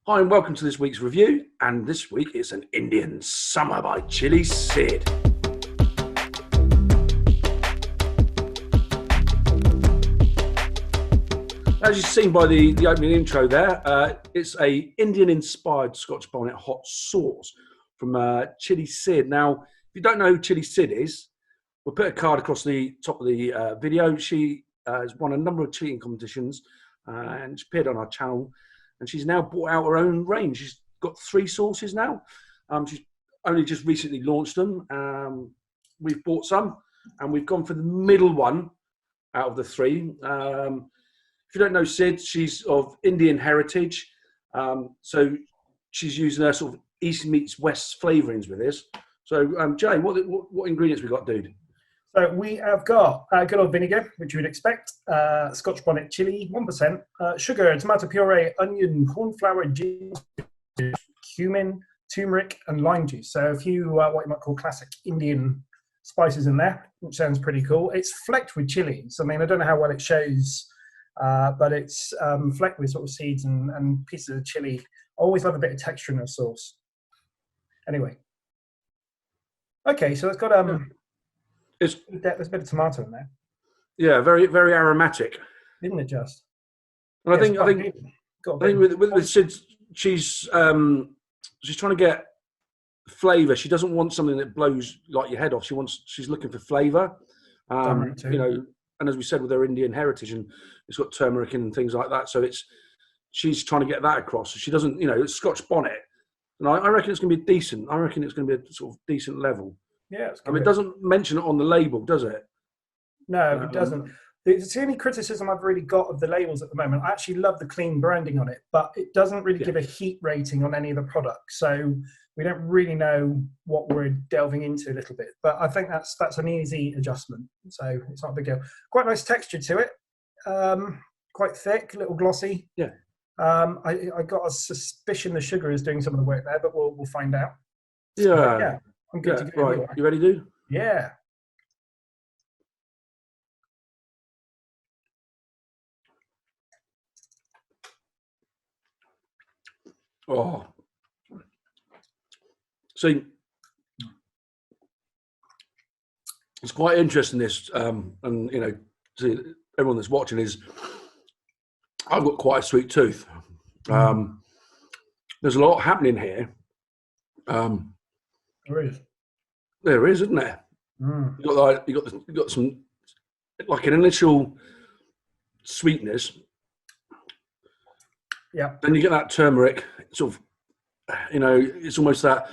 Hi and welcome to this week's review, and this week it's an Indian Summer by Chilli Sid. As you've seen by the opening intro there, it's a Indian-inspired Scotch Bonnet hot sauce from Chilli Sid. Now, if you don't know who Chilli Sid is, we'll put a card across the top of the video. She has won a number of cheating competitions and she appeared on our channel. And she's now brought out her own range. She's got 3 sauces now. She's only just recently launched them. We've bought some, and we've gone for the middle one out of the 3. If you don't know Sid, she's of Indian heritage. So she's using her sort of East meets West flavourings with this. So, Jay, what ingredients we got, dude? So we have got good old vinegar, which you would expect, Scotch bonnet chili, 1%, sugar, tomato puree, onion, corn flour, ginger, cumin, turmeric, and lime juice. So a few what you might call classic Indian spices in there, which sounds pretty cool. It's flecked with chilies. I mean, I don't know how well it shows, but it's flecked with sort of seeds and pieces of chili. I always love a bit of texture in a sauce. Anyway. Okay, so it's got there's a bit of tomato in there. Yeah, very, very aromatic. Isn't it just? And I think with Sid, she's trying to get flavour. She doesn't want something that blows like your head off. She's looking for flavour. You know, and as we said, with her Indian heritage, and it's got turmeric and things like that. So she's trying to get that across. So she doesn't, you know, it's Scotch bonnet. And I reckon it's going to be decent. I reckon it's going to be a sort of decent level. Yeah, I mean, it doesn't mention it on the label, does it? No, it doesn't. It's the only criticism I've really got of the labels at the moment. I actually love the clean branding on it, but it doesn't really give a heat rating on any of the products. So we don't really know what we're delving into a little bit. But I think that's an easy adjustment. So it's not a big deal. Quite nice texture to it. Quite thick, a little glossy. Yeah. I got a suspicion the sugar is doing some of the work there, but we'll find out. Yeah. Yeah. I'm good to go. Right, you ready, dude? Yeah. Oh. See, it's quite interesting this, and you know, see, everyone that's watching is, I've got quite a sweet tooth. There's a lot happening here. There is. There is, isn't there? You got some, like, an initial sweetness. Yeah. Then you get that turmeric, sort of, you know, it's almost that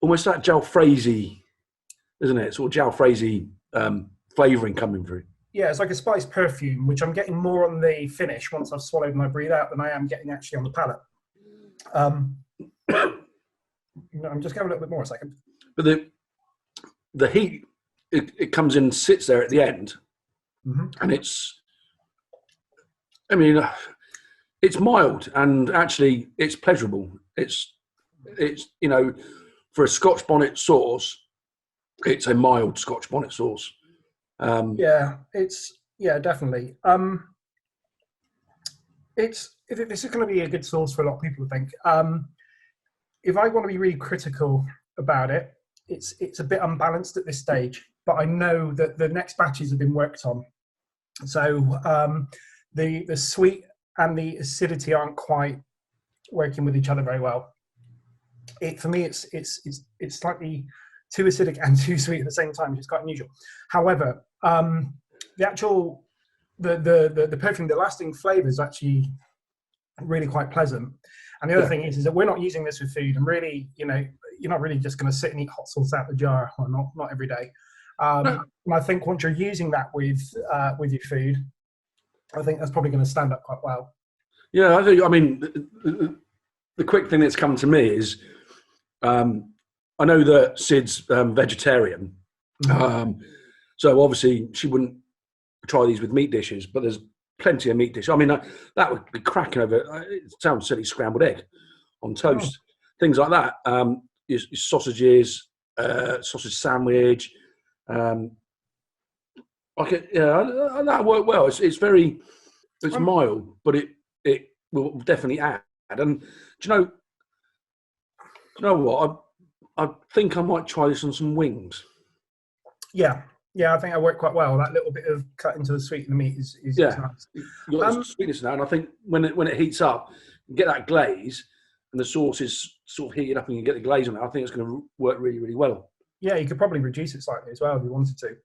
jalfrezi, isn't it? Sort of jalfrezi flavouring coming through. Yeah, it's like a spice perfume, which I'm getting more on the finish once I've swallowed and I breathe out than I am getting actually on the palate. I'm just going a little bit more a second. But the heat, it comes in and sits there at the end, and it's mild and actually it's pleasurable. It's you know, for a Scotch bonnet sauce, it's a mild Scotch bonnet sauce. Definitely. This is going to be a good sauce for a lot of people, I think. If I want to be really critical about it, it's a bit unbalanced at this stage, but I know that the next batches have been worked on. So the sweet and the acidity aren't quite working with each other very well. For me, it's slightly too acidic and too sweet at the same time, which is quite unusual. However, the actual the perfume, the lasting flavour is actually really quite pleasant. And the other thing is that we're not using this with food, and really, you know, you're not really just going to sit and eat hot sauce out the jar, or not every day. And I think once you're using that with your food, I think that's probably going to stand up quite well. Yeah, I mean, the quick thing that's come to me is, I know that Sid's vegetarian, so obviously she wouldn't try these with meat dishes, but there's plenty of meat dishes. I mean, that would be cracking over. It sounds silly, scrambled egg on toast, things like that. Your sausages, sausage sandwich. That worked well. It's mild, but it will definitely add And do you know what? I think I might try this on some wings. Yeah, I think I work quite well. That little bit of cut into the sweet in the meat is nice. You got the sweetness now, and I think when it heats up, you get that glaze, and the sauce is sort of heated up, and you get the glaze on it. I think it's going to work really, really well. Yeah, you could probably reduce it slightly as well if you wanted to.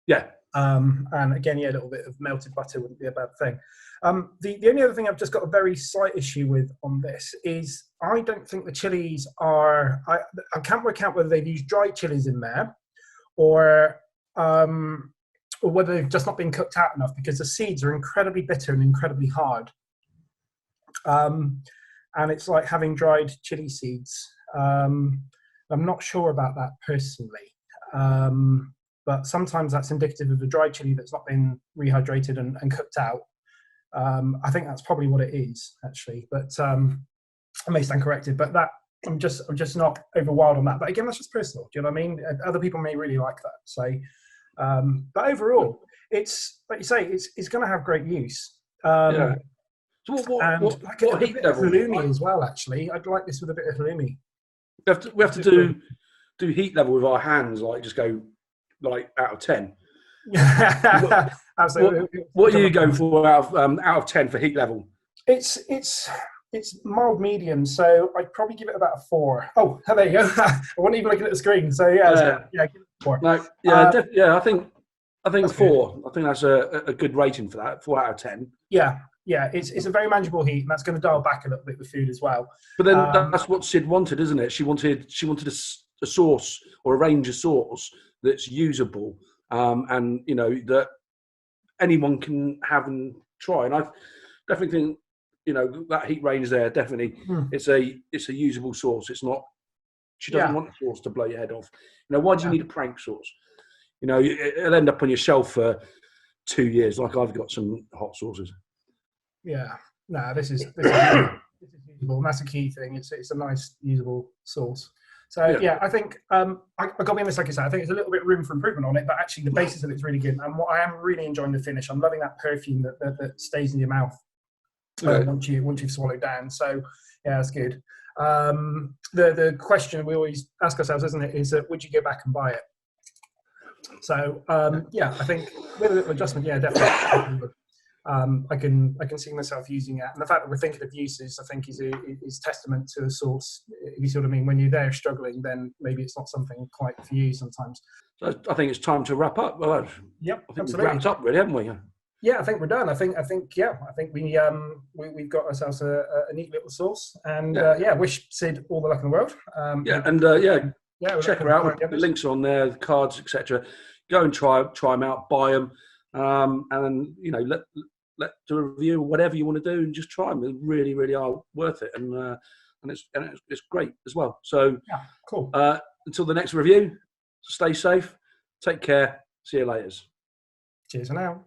Yeah. And again, yeah, a little bit of melted butter wouldn't be a bad thing. The only other thing I've just got a very slight issue with on this is I don't think the chilies are. I can't work out whether they've used dried chilies in there, or whether they've just not been cooked out enough, because the seeds are incredibly bitter and incredibly hard. And it's like having dried chili seeds. I'm not sure about that personally. But sometimes that's indicative of a dried chili that's not been rehydrated and cooked out. I think that's probably what it is, actually. But I may stand corrected. But that I'm just not over wild on that. But again, that's just personal. Do you know what I mean? Other people may really like that. So, but overall, it's like you say, it's going to have great use. Yeah. So what heat level? Halloumi as well. Actually, I'd like this with a bit of halloumi. We have to do heat level with our hands, like just go like out of 10. Absolutely. What are you going for out of 10 for heat level? It's mild medium, so I'd probably give it about a 4. Oh, there you go. I wasn't even looking at the screen, so yeah, give it a 4. No, I think 4. Good. I think that's a good rating for that. 4 out of 10. Yeah, it's a very manageable heat, and that's going to dial back a little bit with food as well. But then that's what Sid wanted, isn't it? She wanted a sauce or a range of sauce that's usable, and that anyone can have and try. And I definitely think that heat range there, definitely it's a usable sauce. It's not. She doesn't want the sauce to blow your head off. Why do you need a prank sauce? It'll end up on your shelf for 2 years. Like I've got some hot sauces. Yeah, no, this is usable, and that's a key thing. It's a nice usable sauce. So yeah, I think I got to be honest, like I said, I think there's a little bit of room for improvement on it, but actually the basis of it's really good. And what I am really enjoying the finish. I'm loving that perfume that stays in your mouth once you've swallowed down. So yeah, that's good. The question we always ask ourselves, isn't it, is would you go back and buy it? So yeah, I think with a little adjustment, yeah, definitely. I can see myself using it, and the fact that we're thinking of uses, I think, is testament to a sauce. If you see what I mean, when you're there struggling, then maybe it's not something quite for you sometimes. So I think it's time to wrap up. Well, yep, I think we've wrapped up, really, haven't we? Yeah, I think we're done. I think we've got ourselves a neat little sauce, and wish Sid all the luck in the world. Check her out. The links are on there, the cards, etc. Go and try them out, buy them, and then let do a review, whatever you want to do, and just try them. They really, really are worth it, and it's great as well. So yeah, cool. Until the next review, stay safe, take care, see you later. Cheers for now.